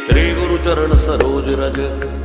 श्री गुरु चरण सरोज रज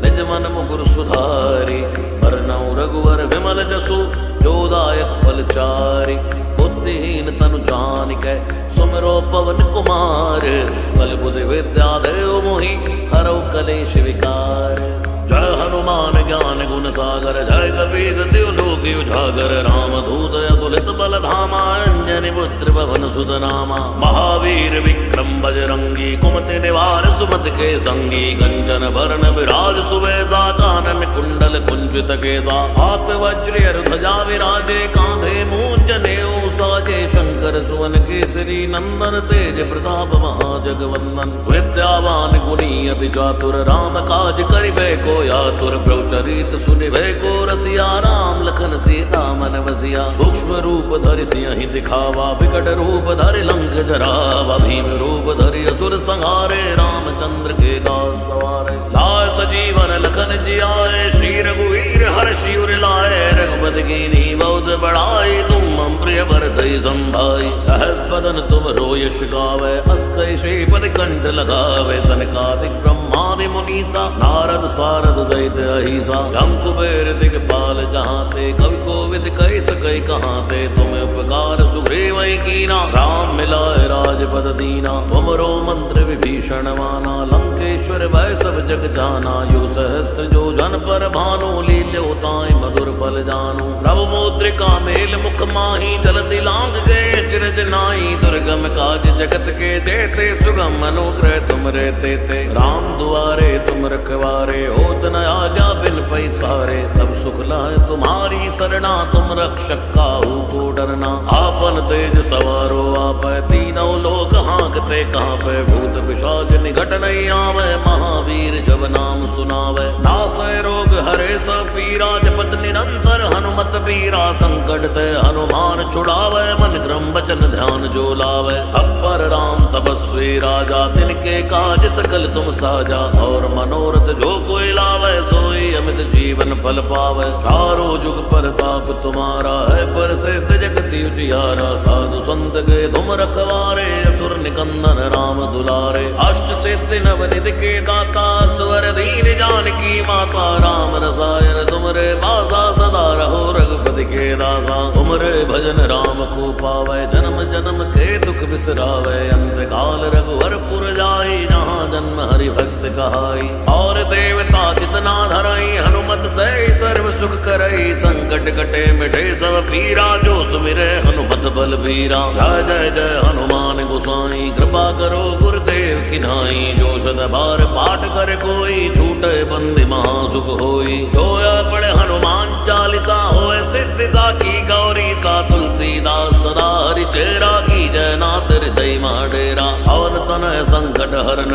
निज मन मुकुर सुधारी। बरनउँ रघुवर विमल जसु जो दायक फल चारि। बुद्धिहीन तनु जानिकै सुमिरो पवन कुमार। बल बुद्धि विद्या देव मोहि हरौ कलेश विकार। जय हनुमान ज्ञान गुण सागर जय कपीस तिहुँ लोक उजागर। रामदूत अतुलित बल धामा अंजनी पुत्र पवन सुत नामा। महावीर विक्रम बजरंगी कुमति निवार सुमति के संगी। कंचन बरन विराज सुबेसा कानन कुंडल कुंचित केसा। हाथ वज्र ध्वजा विराजे कांधे मूंज नेऊ साजे। शंकर सुवन केसरी नंदन तेज प्रताप महाजगवंदन। विद्यावान गुणी अति चातुर राम काज करिबे को यातुर। प्रभु चरित सुनिबे को रसिया राम लखन सीता मन बसिया। सूक्ष्म रूप धरि सियहि दिखावा विकट रूप धरि लंक जरावा। भीम रूप धरि असुर संहारे रामचंद्र के दास सवारे। लाय सजीवन लखन जियाए श्री रघुवीर हर्षि उर लाए। रघुपति कीन्ही बहुत बड़ाई तुम मम प्रिय भरतहि संभाई। सहस बदन तुम यश गावे अस कहि श्रीपति कंठ लगावे। सनकादिक ब्रह्मादि मुनीसा नारद सारद सहित अहिसा। जम कुबेर दिगपाल जहांते कवि कोविद कहि सकै कहांते। तुम उपकार सुग्रीवहि कीना राम मिलाए राजपद दीना। तुमरो मंत्र विभीषण माना लंकेश्वर भय सब जग जाना। युग सहस्त्र जो जन पर भानु लील्यो ताहि मधुर फल जानू। प्रभु मुद्रिका मेल मुख माहि जलधि लांघ गए चिरज नाहि। दुर्गम काज जगत के जेते सुगम अनुग्रह तुम रे तेते। राम दुआरे तुम रखवारे होत न आज्ञा बिन पैसारे। सब सुख लाए तुम्हारी सरना तुम रक्षक काहू को डरना। आपन तेज सवारो आपै तीनों लोक हाँकते कांपै। भूत पिशाच निकट नहीं आवे महावीर जब नाम सुनावे। नासै रोग हरे सब पीरा जपत निरंतर हनुमत बीरा। संकट ते हनुमान छुड़ावे मन क्रम वचन ध्यान जो लावे। सब पर राम तपस्वी राजा तिनके काज सकल तुम साजा। और मनोरथ जो कोई लावे सोई अमित जीवन फल पावे। चारों जुग परताप तुम्हारा है प्रसिद्ध जगत उजियारा। साधु संत के तुम रखवारे असुर निकंदन राम दुलारे। अष्ट सिद्धि नवनिधि के दाता स्वर दीन जानकी माता। राम रसायन तुमरे बासा सदा रहो रघुपति के दासा। तुमरे भजन राम को पावे जन्म जन्म के दुख बिसरावे। अंत काल रघुवर पुर जाई जहाँ जन्म हरि भक्त कहाई। और देवता चितना धरई हनुमत से सर्व सुख करई। संकट कटे मिटे सब पीरा जो सुमिरे हनुमत बल बीरा। जय जय जय हनुमान गोसाई कृपा करो गुरुदेव की नाई। जो शत बार पाठ कर कोई छूटे बंदी महासुख होई। जोया पढ़े हनुमान चालीसा होए सिद्धि साखी गौरी सा। तुलसीदास सदा हरि चेरा की जय नाथ हृदय डेरा। पवन तनय संकट हरन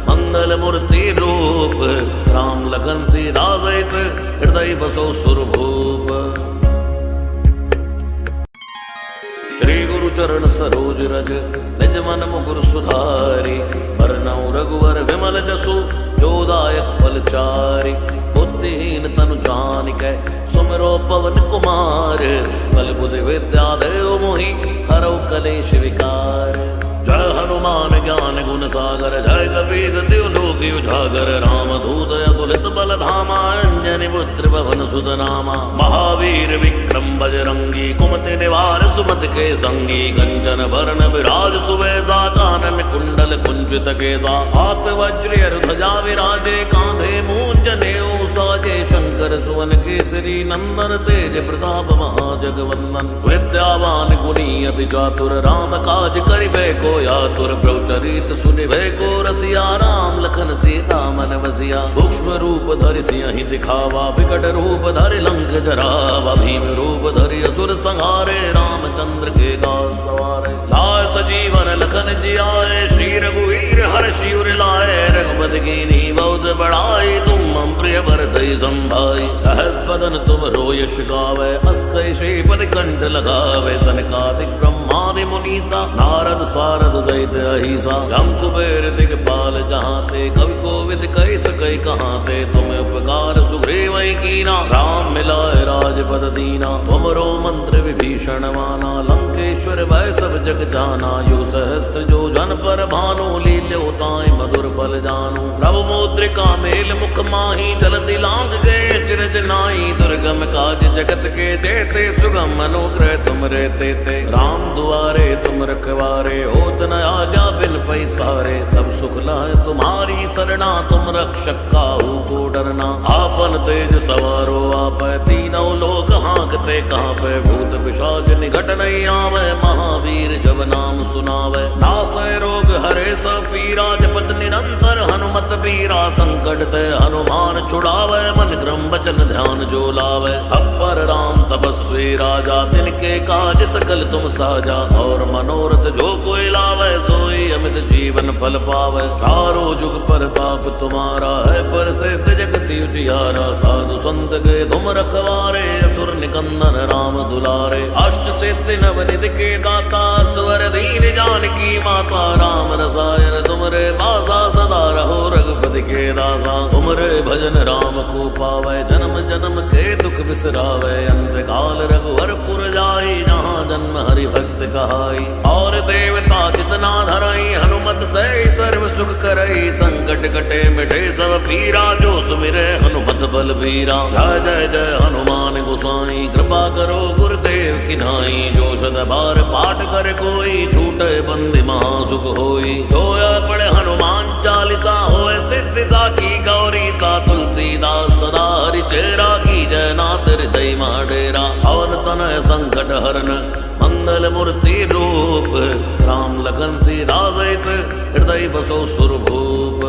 मंगल मूर्ति रूप। राम लखन सीता सहित हृदय बसो सुरभूप। श्री गुरु चरण सरोज रज निज मन मुकुर सुधारी। बरनउँ रघुवर विमल जसु जो दायक फल चारि। बुद्धिहीन तनु जानिकै सुमिरो पवन कुमार। बल बुद्धि विद्या देव मोहि हरौ कलेश विकार। जय हनुमान ज्ञान गुण सागर जय कपीस तिहुँ लोक उजागर। रामदूत अतुलित बल धामा अंजनी पुत्र पवन सुत नामा। महावीर विक्रम बजरंगी कुमति निवार सुमति के संगी। कंचन बरन विराज सुबेसा कानन कुंडल कुंचित केसा। हाथ वज्र ध्वजा विराजे कांधे मूंज नेऊ साजे। शंकर सुवन केसरी नंदन तेज प्रताप महाजगवंदन। विद्यावान गुणी अति चातुर राम काज करिबे को यातुर। प्रभु चरित सुनिबे को रसिया राम लखन सीता मन बसिया। सूक्ष्म रूप धरि सियहि दिखावा विकट रूप धरि लंक जरावा। भीम रूप धरि असुर संहारे रामचंद्र के दास सवारे। लाय सजीवन लखन जियाए श्री रघुवीर हर्षि उर लाए। रघुपति कीन्ही बहुत बड़ाई तुम मम प्रिय भरतहि संभाई। सहस बदन तुम यश गावे अस कहि श्रीपति कंठ लगावे। सनकादिक ब्रह्मादि मुनीसा नारद सारद सहित अहिसा। जम कुबेर दिगपाल जहांते कवि कोविद कहि सकै कहांते। तुम उपकार सुग्रीवहि कीना राम मिलाए राजपद दीना। तुमरो मंत्र विभीषण माना लंकेश्वर भय सब जग जाना। युग सहस्त्र जो जन जन पर भानु लील्यो ताई मधुर फल जानु। प्रभु मुद्रिका मेल मुख माही जलति लांग गए चिरज नाई। दुर्गम काज जगत के देते सुगम अनुग्रह तुम रहते थे। राम दुआरे तुम रखवारे होत न आज्ञा बिन पैसारे। सब सुख लह तुम्हारी सरना तुम रक्षक काहू को डरना। आपन तेज सवारो आप तीनों लोक हाँकते कहाँ पे। भूत पिशाच निकट नहीं आवे महावीर जब नाम सुनावे। नासय रोग हरे सब पीरा जपत निरंतर हनुमत बीरा। संकट ते हनुमान छुड़ावे मन क्रम वचन ध्यान जो लावे। सब पर राम तपस्वी राजा तिनके काज सकल तुम साजा। और मनोरथ जो कोई लावे सोई अमित जीवन फल पावे। चारों जुग प्रताप तुम्हारा है पर से जगति उजियारा। साधु संत के तुम रखवारे असुर निकंदन राम दुलारे। अष्ट सिद्धि नवनिध के दाता स्वर दीन जानकी माता। राम रसायन तुमरे बासा सदा रहो रघुपति के दासा। तुमरे भजन राम को पावे जन्म जन्म के दुख बिसरावे। अंत काल रघुवर पुर जाई जहाँ जन्म हरि भक्त कहाई। और देवता चितना धरई हनुमत से सर्व सुख करई। संकट कटे मिटे सब पीरा जो सुमिरे हनुमत बल बीरा। जय जय जय हनुमान गोसाई कृपा करो गुरुदेव की नाई। जो सद बार पाठ कर कोई छूटे बंदी महासुख होई। जो पढ़े हनुमान चालीसा होए सिद्धि साखी गौरी सा। तुलसीदास सदा हरि चेरा की जय नाथ हृदय डेरा। पवन तनय संकट हरन मंगल मूर्ति रूप। राम लखन सीता सहित हृदय बसो सुरभूप।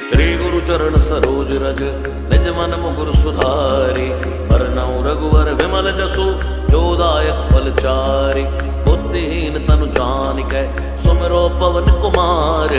श्री गुरु चरण सरोज रज निज मन मुकुर सुधारी। बरनउँ रघुवर विमल जसु जो दायक फल चारि। बुद्धिहीन तनु जानिकै सुमिरो पवन कुमार।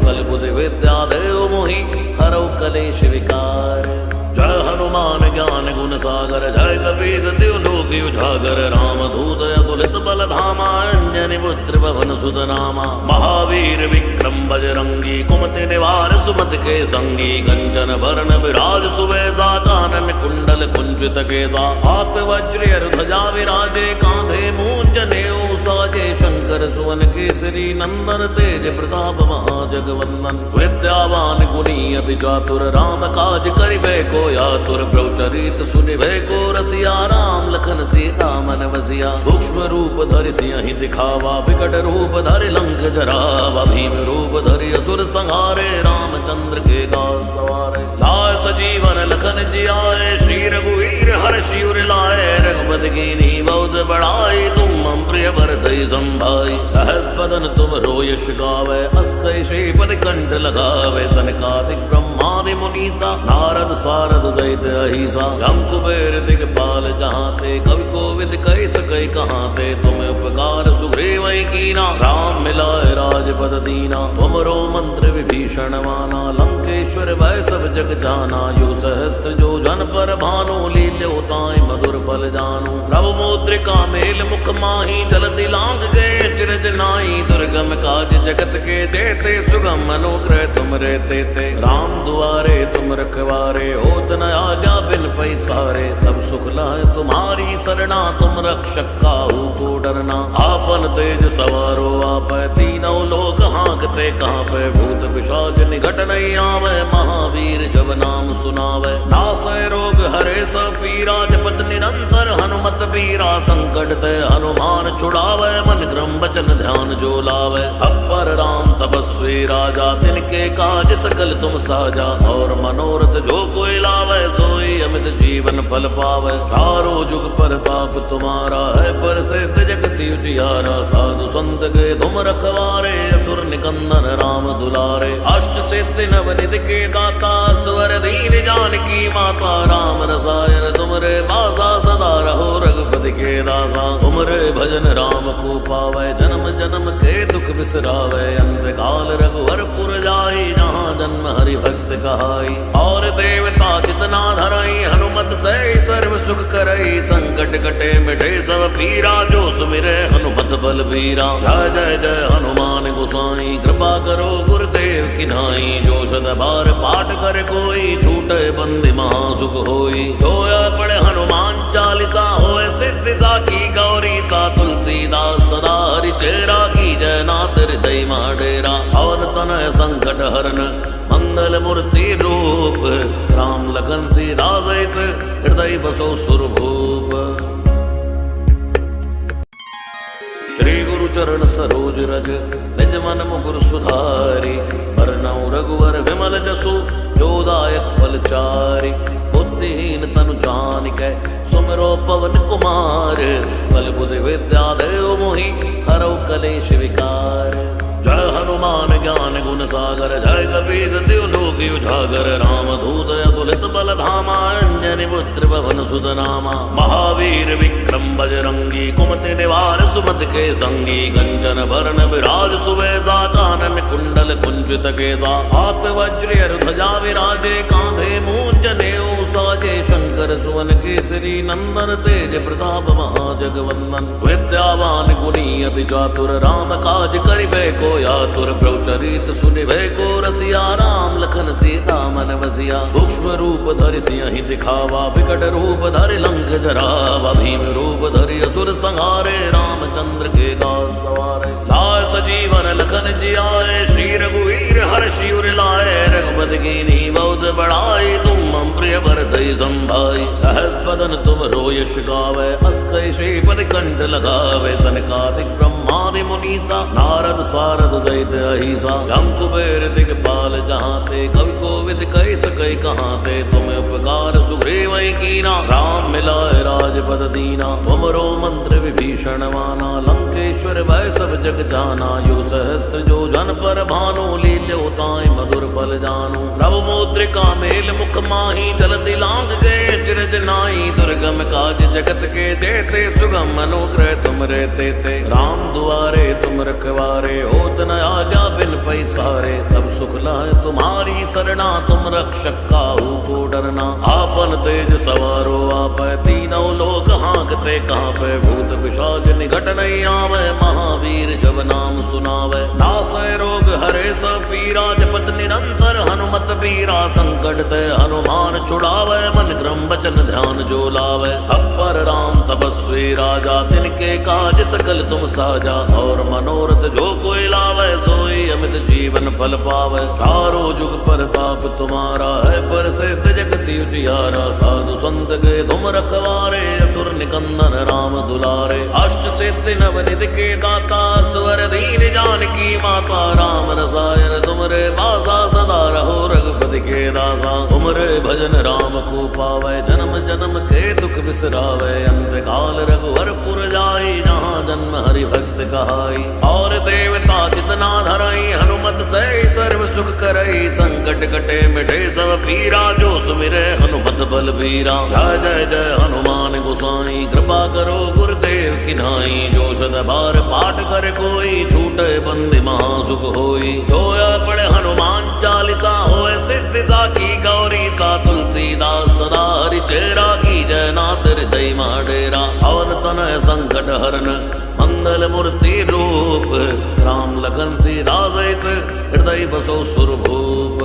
बल बुद्धि विद्या देव मोहि हरौ कलेश विकार। जय हनुमान ज्ञान गुण सागर जय कपीस तिहु लोक उजागर। राम दूत अतुलित बल धामा अंजनी पुत्र पवन सुत नामा। महावीर विक्रम बजरंगी कुमति निवार सुमति के संगी। कंचन वरण विराज सुबेसा कानन कुंडल कुंचित केसा। हाथ वज्र ध्वजा विराजे कांधे मूंज नेऊ साजे। शंकर सुवन केसरी नंदन तेज प्रताप महाजगवंदन। विद्यावान गुणी अति चातुर राम काज करिबे को आतुर। प्रभुचरित सुनिबे को रसिया राम लखन सीता मन बसिया। सूक्ष्म रूप धरि सिंहि दिखावा विकट रूप धरि लंक जरावा। भीम रूप धरि असुर संहारे रामचंद्र के दास सवारे। लाय सजीवन लखन जियाए श्री रघुवीर हर्षि उर लाए। रघुपति कीन्ही बहुत बड़ाई तुम मम प्रिय भरतहि संभाई। सहस बदन तुम रोयश गावे अस कहि श्रीपति कंठ लगावे। सनकादिक ब्रह्मादि मुनीसा नारद सारद सहित अहिसा। जम कुबेर दिगपाल जहाँ ते कवि कोविद कहि सकै कहाँ ते। तुम उपकार सुग्रीव कीना राम मिलाए राजपद दीना। तुमरो मंत्र विभीषण माना लंकेश्वर भय सब जग जाना। यो सहस्त्र जो जन पर भानु लील्यो ताई मधुर फल जानु। प्रभु मुद्रिका मेल मुख माही जलति लांग गए चिरज नाई। दुर्गम काज जगत के देते सुगम अनुग्रह तुम रहते थे। राम दुआरे तुम रखवारे होत न आज्ञा बिन पैसारे। सब सुख लह तुम्हारी सरना तुम रक्षक काहू को डरना। आपन तेज सवारो आप तीनों लोक हाँकते कहाँ पे। भूत पिशाच निकट नहीं आवे महावीर जब नाम सुनावे। नासय रोग हरे सब पीरा जपत निरंतर हनुमत बीरा। संकट ते हनुमान छुड़ावे मन क्रम वचन ध्यान जो लावे। सब पर राम तपस्वी राजा तिनके काज सकल तुम साजा। और मनोरथ जो कोई लावे सोई अमित जीवन फल पावे। चारों जुग प्रताप तुम्हारा है पर से जगति उजियारा। साधु संत के तुम रखवारे असुर निकंदन राम दुलारे। अष्ट सिद्धि नवनिध के दाता स्वर दीन जानकी माता। राम रसायन तुमरे बासा सदा रहो रघुपति के दासा। तुमरे भजन राम को पावे जन्म जन्म के दुख बिसरावे। अंत काल रघुवर पुर जाई जहाँ जन्म हरि भक्त कहाई। और देवता चितना धरई हनुमत से सर्व सुख करई। संकट कटे मिटे सब पीरा जो सुमिरे हनुमत बल बीरा। जय जय जय हनुमान गोसाई कृपा करो गुरुदेव की नाई। जो सद बार पाठ कर कोई छूटे बंदी महासुख होई। जो पढ़े हनुमान चालीसा होए सिद्धि सा की गौरी सा तुलसीदास सदा हरि चेरा की जय नाथ हृदय माडेरा और तनय संकट हरन मंगल मूर्ति रूप राम लखन सीता सहित हृदय बसो सुरभूप। श्री गुरु चरण सरोज रज निज मन मुकुर सुधारी बरनउँ रघुवर विमल जसु जोदायक फलचारि बुद्धिहीन तनु जानिकै सुमिरो पवन कुमार बल बुद्धि विद्या देव मोहि हरौ कलेश विकार। जय हनुमान ज्ञान गुण सागर जय कपीस तिहु लोक उजागर राम दूत अतुलित बल धामा अंजनी पुत्र पवन सुत नामा। महावीर विक्रम बजरंगी कुमति निवार सुमति के संगी कंचन बरन विराज सुबेसा कानन कुंडल कुंचित केसा हाथ वज्र ध्वजा विराजे कांधे मूंज नेऊ साजे शंकर सुवन केसरी नंदन तेज प्रताप महाजगवंदन। विद्यावान गुणी अति चातुर राम काज करिबे को यातुर प्रभुचरित सुनिभे को रसिया राम लखन सीता मन बसिया। सूक्ष्म रूप धरि सियहि दिखावा विकट रूप धरि लंक जरावा भीम रूप धरि असुर संहारे रामचंद्र के दास सवारे। लाय सजीवन लखन जियाए श्री रघुवीर हर्षि उर लाए रघुपति कीन्ही बहुत बड़ाई तुम मम प्रिय भरतहि संभाई। सहस बदन तुम रोयश गावे अस कहि श्रीपति कंठ लगावे सनकादिक ब्रह्मादि मुनीसा नारद सारद सहित अहिसा। जम कुबेर दिगपाल जहाँ ते कवि कोविद कहि सकै कहाँ ते तुम्हें उपकार सुग्रीव कीना राम मिलाए राजपद दीना। तुमरो मंत्र विभीषण माना लंकेश्वर भय सब जग जाना यो सहस्त्र जो जन पर भानु लील्यो ताहि मधुर फल जानु। प्रभु मुद्रिका मेल मुख माही जलधि लांग गए चिरज नाई दुर्गम काज जगत के जेते सुगम अनुग्रह तुम रहते थे। राम दुआरे तुम रखवारे होत न आज्ञा बिन पैसारे सब सुख लाए तुम्हारी सरना तुम रक्षक काहू को डरना। आपन तेज सवारो आप तीनों लोक हाँकते कांपे भूत पिशाच निकट नहीं आवे महावीर जब नाम सुनावे। नासै रोग हरे सब पीरा जपत निरंतर हनुमत बीरा संकट ते हनुमान छुड़ावे मन क्रम वचन ध्यान जो लावे। सब पर राम तपस्वी राजा तिनके काज सकल तुम साजा और मनोरथ जो कोई लावे सोई अमित जीवन फल पावे। चारों जुग परताप तुम्हारा है पर से जगति उजियारा साधु संत के तुम रखवारे असुर निकंदन राम दुलारे। अष्ट सिद्धि नवनिधि के दाता स्वर दीन जानकी माता राम रसायन तुमरे बासा सदा रहो रघुपति के दासा। तुमरे भजन राम को पावे जन्म जन्म के दुख बिसरावे अंत काल रघुवर पुर जाई जहाँ जन्म हरि भक्त कहाई। और देवता चितना धरई हनुमत से सर्व सुख करई संकट कटे मिटे सब पीरा जो सुमिरे हनुमत बल बीरा। जय जय जय हनुमान गोसाई कृपा करो गुरुदेव की नाई। जो सद बार पाठ कर कोई छूटे बंदी महासुख होई। जोया पढ़े हनुमान चालीसा होए सिद्धि सा की गौरी सा तुलसीदास सदा हरि चेरा की जय नाथ हृदय माडेरा और तनय संकट हरन मंगल मूर्ति रूप राम लखन सीता सहित हृदय बसो सुरभूप।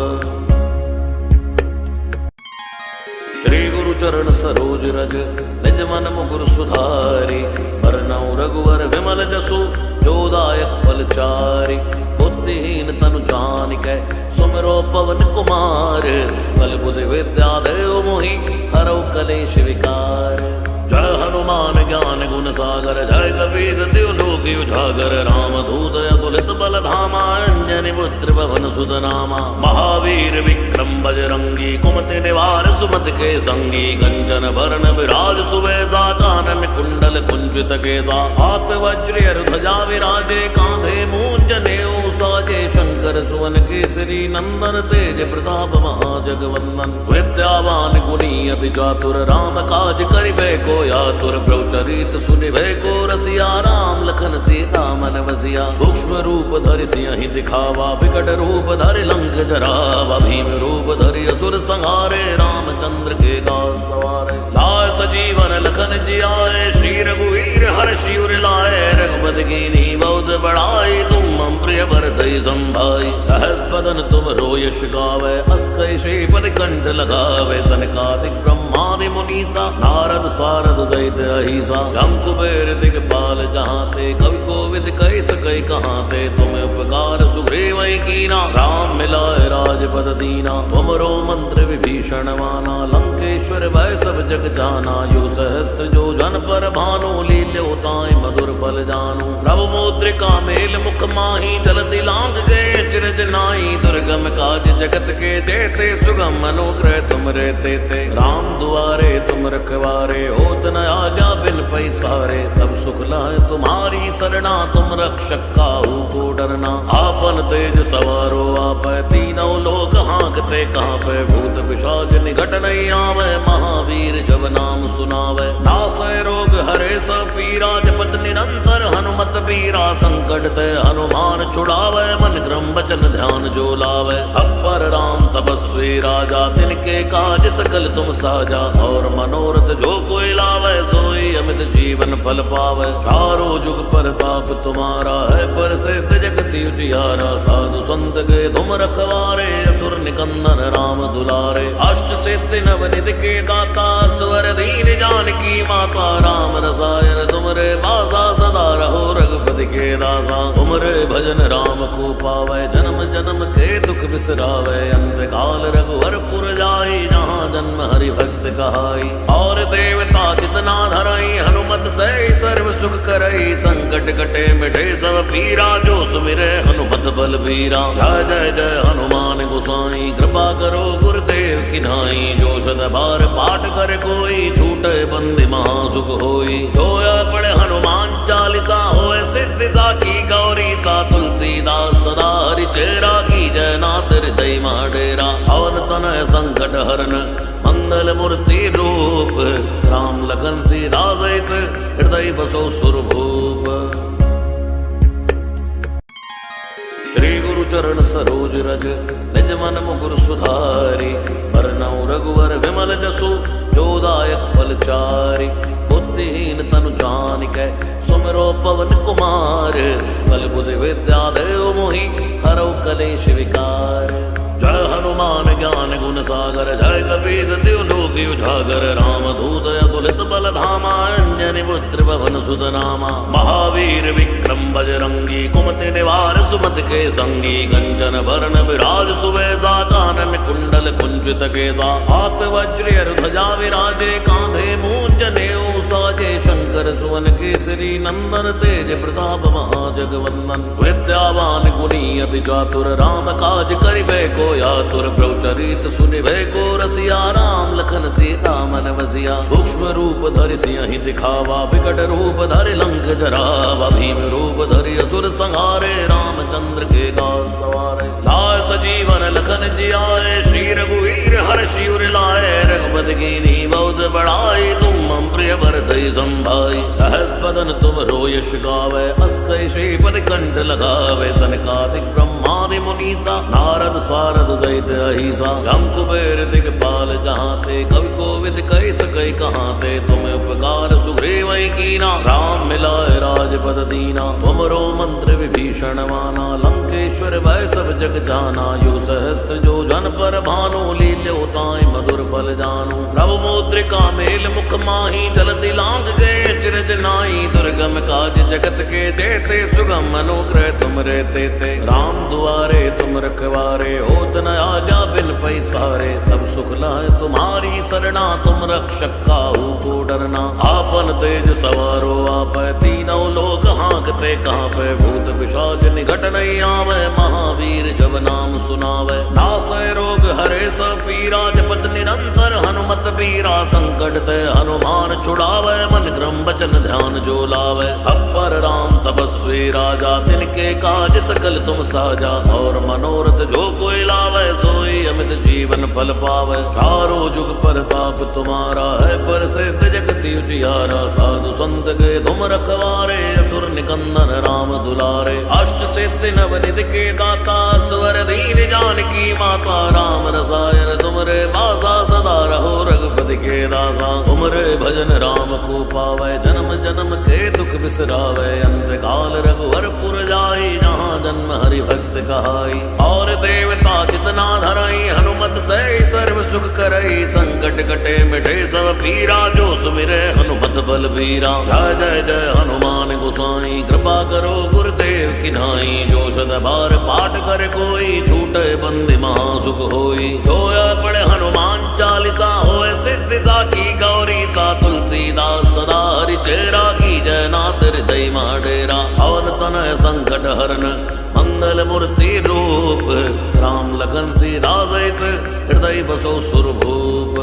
श्री गुरु चरण सरोज रज निज मन मुकुर सुधारी बरनउँ रघुवर विमल जसु जोदायक फलचारि। बुद्धिहीन तनु जानिकै सुमिरो पवन कुमार बल बुद्धि विद्या देव मोहि हरौ कलेश विकार। जय हनुमान ज्ञान गुण सागर जय कपीस तिहु लोक उजागर राम दूत अतुलित बल धामा अंजनी पुत्र पवन सुत नामा। महावीर विक्रम बजरंगी कुमति निवार सुमति के संगी कंचन बरन विराज सुबेसा कानन कुंडल कुंचित केसा हाथ वज्र ध्वजा विराजे कांधे मूंज नेऊ साजे शंकर सुवन केसरी नंदन तेज प्रताप महाजगवंदन। विद्यावान गुणी अति चातुर राम काज करिबे को यातुर प्रभुचरित सुनिभे को रसिया राम लखन सीता मन बसिया। सूक्ष्म रूप धरि सियहि दिखावा विकट रूप धरि लंक जरावा भीम रूप धरि असुर संहारे रामचंद्र के दास सवारे। लाय सजीवन लखन जियाए श्री रघुवीर हर्षि उर लाए रघुपति कीन्ही बहुत बड़ाई तुम मम प्रिय प्रिय भरतई संभाई। सहस बदन तुम रो यश गावे, अस कई श्रीपद कंठ लगावे। सनकादिक ब्रह्मादि मुनीसा, नारद सारद सहित अहिसा। जम कुबेर दिगपाल जहाँ ते, कवि कोविद कई सकै कहाँ ते। तुम उपकार सुग्रीव कीना, राम मिलाए राजपद दीना। तुमरो मंत्र विभीषण माना, लंकेश्वर भय सब जग जाना। यो सहस्त्र जो जन पर भानु, लील्यो ताई मधुर फल जानू। प्रभु मुद्रिका मेल मुख माही, जलति लांग गए चिरज नाई। दुर्गम काज जगत के जेते, सुगम अनुग्रह तुम रहते थे। राम दुआरे तुम रखवारे, होत न आज्ञा बिन पैसारे। सब सुख लह तुम्हारी सरना, तुम रक्षक काहू को डरना। आपन तेज सवारो आप, तीनों लोक हाँकते कांपे। भूत पिशाच निकट नहीं आवे, महावीर जब नाम सुनावे। नासै रोग हरे सब पीरा, जपत निरंतर हनुमत बीरा। संकट ते हनुमान छुड़ावे, मन क्रम वचन ध्यान जो लावे। सब पर राम तपस्वी राजा, तिनके काज सकल तुम साजा। और मनोरथ जो कोई लावे, सोई अमित जीवन फल पावे। चारों जुग प्रताप तुम्हारा है, पर से जगति उजियारा। साधु संत के तुम रखवारे, असुर निकंदन राम दुलारे। अष्ट सिद्धि नवनिधि के दाता, स्वर दीन जानकी माता। राम रसायन तुमरे बासा, सदा रहो रघुपति के दासा। तुमरे भजन राम को पावे, जन्म जन्म के दुख बिसरावे। अंत काल रघुवर पुर जाई, जहाँ जन्म हरि भक्त कहाई। और देवता चितना धरई, हनुमत से सर्व सुख करई। संकट कटे मिटे सब पीरा, जो सुमिरे हनुमत बल बीरा। जय जय जय हनुमान गोसाई, कृपा करो गुरुदेव की नाई। जो सद बार पाठ कर कोई, छूटे बंदी महासुख होई। जोया पढ़े हनुमान चालीसा, होए सिद्धि साकी गौरी सा। तुलसीदास सदा हरि चेरा, की जय नाथ हृदय डेरा। पवन तनय संकट हरन, मंगल मूर्ति रूप। राम लखन सीता सहित, हृदय बसो सुरभूप। श्री गुरु चरण सरोज रज, निज मन मुकुर सुधारी। बरनउँ रघुवर विमल जसु, जो दायक फल चारि। बुद्धिहीन तनु जानिकै, सुमिरो पवन कुमार। बल बुद्धि विद्या देव मोहि, हरौ कलेश विकार। जय हनुमान ज्ञान गुण सागर, जय कपीस तिहु लोक उजागर। राम दूत अतुलित बल धामा, अंजनी पुत्र पवन सुत नामा। महावीर विक्रम बजरंगी, कुमति निवार सुमति के संगी। कंचन वरण विराज सुबेसा, कानन कुंडल कुंचित केसा। हाथ वज्र ध्वजा विराजे, कांधे मूंज नेऊ साजे। शंकर सुवन केसरी नंदन, तेज प्रताप महाजगवंदन। विद्यावान गुणी अति चातुर, राम काज करिबे को आतुर। प्रभुचरित सुनिबे को रसिया, राम लखन सीता मन बसिया। सूक्ष्म रूप धरि सिंहि दिखावा, विकट रूप धरि लंक जरावा। भीम रूप धरि असुर संहारे, रामचंद्र के दास सवारे। लाए सजीवन लखन जियाए, श्री रघुवीर हर्षि उर लाए। रघुपति कीन्ही बहुत बड़ाई, तुम मम प्रिय भरतई संभाई। सहस बदन तुम रो यश गावे, अस कई श्रीपद कंठ लगावे। सनकादिक ब्रह्मादि मुनीसा, नारद सारद सहित अहिसा। जम कुबेर दिगपाल जहाँ ते, कवि कोविद कई सकै कहाँ ते। तुम उपकार सुग्रीव कीना, राम मिलाए राजपद दीना। तुमरो मंत्र विभीषण माना, लंकेश्वर भय सब जग जाना। यो सहस्त्र जो जन पर भानु, लील्यो ताई मधुर फल जानू। प्रभु मुद्रिका मेल मुख माही, जलति लांग गए चिरज नाई। दुर्गम काज जगत के जेते, सुगम अनुग्रह तुम रहते थे। राम दुआरे तुम रखवारे, होत न आज्ञा बिन पैसारे। सब सुख लह तुम्हारी सरना, तुम रक्षक काहू को डरना। आपन तेज सवारो आप, तीनों लोक हाँकते कांपे। भूत पिशाच निकट नहीं आवे, महावीर जब नाम सुनावे। नासै रोग हरे सब पीरा, जपत निरंतर हनुमत बीरा। संकट ते हनुमान छुड़ावे, मन क्रम वचन ध्यान जो लावे। सब पर राम तपस्वी राजा, तिनके काज सकल तुम साजा। और मनोरथ जो कोई लावे, सोई अमित जीवन फल पावे। चारों जुग प्रताप तुम्हारा है, पर से जगति उजियारा। साधु संत के तुम रखवारे, असुर निकंदन राम दुलारे। अष्ट सिद्धि नवनिधि के दाता, स्वर दीन जानकी माता। राम रसायन तुमरे बासा, सदा रहो रघुपति के दासा। तुमरे भजन राम को पावे, जन्म जन्म के दुख बिसरावे। अंत काल रघुवर पुर जाई, जहाँ जन्म जन्म हरि भक्त कहाई। और देवता चितना धरई हनुमत से सर्व सुख करई। संकट कटे मिटे सब पीरा जो सुमिरे हनुमत बलबीरा। जय जय जय हनुमान गोसाई कृपा करो गुरुदेव की नाई। जो सद बार पाठ कर कोई छूटे बंदी महासुख होई। जोया पढ़े हनुमान चालीसा होए सिद्धि साखी गौरी सा। तुलसीदास सदा हरि चेरा की जय नाथ हृदय माडेरा। पवन तनय संकट हरन मंगल मूर्ति रूप। राम लखन सीता सहित हृदय बसो सुरभूप।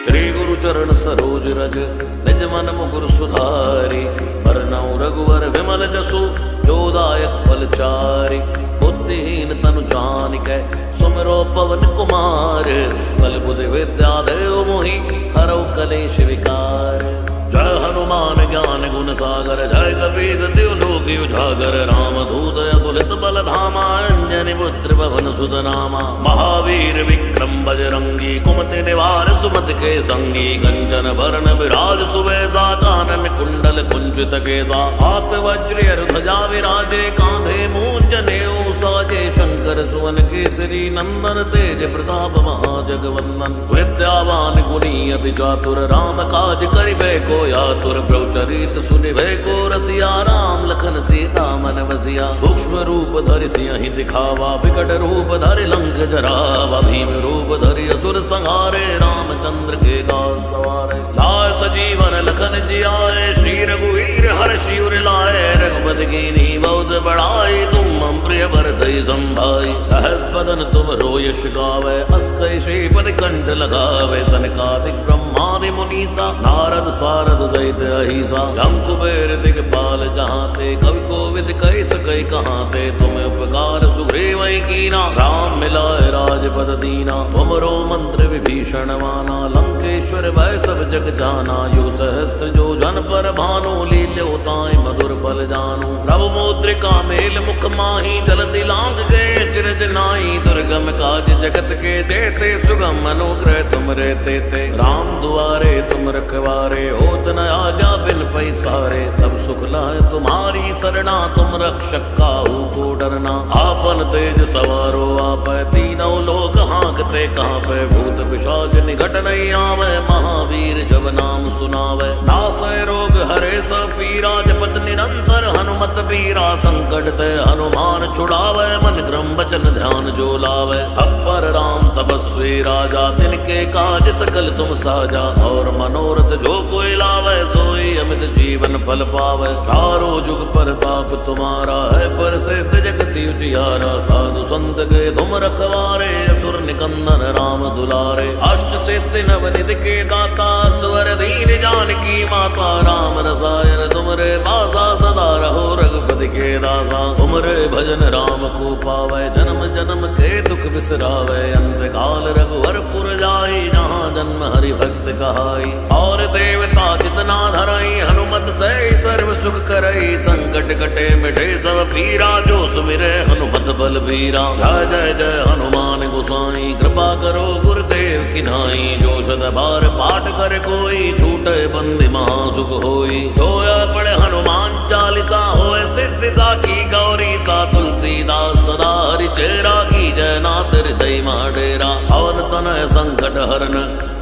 श्री गुरु चरण सरोज रज निज मन मुकुर सुधारी। बरनउँ रघुवर विमल जसु जो दायक फल चारि। बुद्धिहीन तनु जानिकै सुमिरो पवन कुमार। बल बुद्धि विद्या देव मोहि हरौ कलेश विकार। जय हनुमान ज्ञान गुण सागर जय कपीस तिहु लोक उजागर। राम दूत अतुलित बल धामा अंजनी पुत्र पवन सुत नामा। महावीर विक्रम बजरंगी कुमति निवार सुमति के संगी। कंचन बरन विराज सुबेसा कानन कुंडल कुंचित केसा। हाथ वज्र ध्वजा विराजे कांधे मूंज जनेऊ साजे। शंकर सुवन केसरी नंदन तेज प्रताप महाजगवंदन। विद्यावान गुणी अति चातुर राम काज करिबे को आतुर। प्रभु चरित सुनिबे को रसिया। राम लखन सीता मन बसिया। सूक्ष्म रूप धरि सिंहि दिखावा। विकट रूप धरि लंक जरावा। भीम रूप धरि असुर संहारे। रामचंद्र के दास सवारे। लाय सजीवन लखन जियाए। श्री रघुवीर हर्षि उर लाए। रघुपति कीन्ही बहुत बड़ाई। तुम मम प्रिय भरतहि संभाई। सहस बदन तुम यश गावे। अस कहि श्रीपति कंठ लगावे। सनकादिक ब्रह्मादि मुनीसा नारद सारद सहित अहिसा। जम कुबेर दिगपाल जहांते कवि कोविद कहि सकै कहांते। तुम उपकार सुग्रीवहि कीना। राम मिलाए राजपद दीना। तुमरो मंत्र विभीषण माना। लंकेश्वर भय सब जग जाना। यो सहस्त्र जो जन पर भानु। लील्यो ताहि मधुर फल जानु। प्रभु मुद्रिका मेल मुख माहि। जलधि लांघ गए चिरज नाहि। दुर्गम काज जगत के जेते। सुगम अनुग्रह तुम रे तेते। राम दुआरे तुम रखवारे। होत न आज्ञा बिन पैसारे। सब सुख लहै तुम्हारी सरना। तुम रक्षक काहू को डरना। आपन तेज सवारो आपै। तीनों लोक हाँकते कांपै। भूत पिशाच निकट नहीं आवे। महावीर जब नाम सुनावे। नासै रोग हरे सब पीरा। जपत निरंतर हनुमत बीरा। संकट ते हनुमान छुड़ावे। मन क्रम वचन ध्यान जो लावे। सब पर राम तपस्वी राजा। तिनके काज सकल तुम साजा। और मनोरथ जो कोई लावे। सोई अमित जीवन फल पावे। चारों जुग परताप तुम्हारा है। प्रसिद्ध जगत उजियारा। साधु संत के तुम रखवारे। असुर निकंदन राम दुलारे। अष्ट सिद्धि नवनिधि के दाता। स्वर दीन जानकी माता। राम रसायन तुमरे बासा। सदा रहो रघुपति के दासा। तुमरे भजन राम को पावे। जन्म जन्म के दुख बिसरावे। अंत काल रघुवर पुर जाई। जहाँ जन्म हरि भक्त कहाई। और देवता चितना धरई हनुमत से सर्व सुख करई। संकट कटे मिटे सब पीरा। जो सुमिरे हनुमत बलबीरा। जय जय जय हनुमान गोसाई कृपा करो गुरुदेव की नाई। जो सद बार पाठ कर कोई छूटे बंदी महासुख होई। जोया पढ़े हनुमान चालीसा होए सिद्धि साखी गौरी सा। तुलसीदास सदा हरि चेरा की जय नाथ हृदय माडेरा। पवन तनय संकट हरन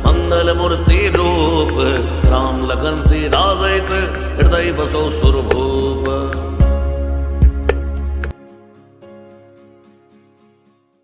मंगल मूर्ति रूप। राम लखन सीता सहित हृदय बसो सुरभूप।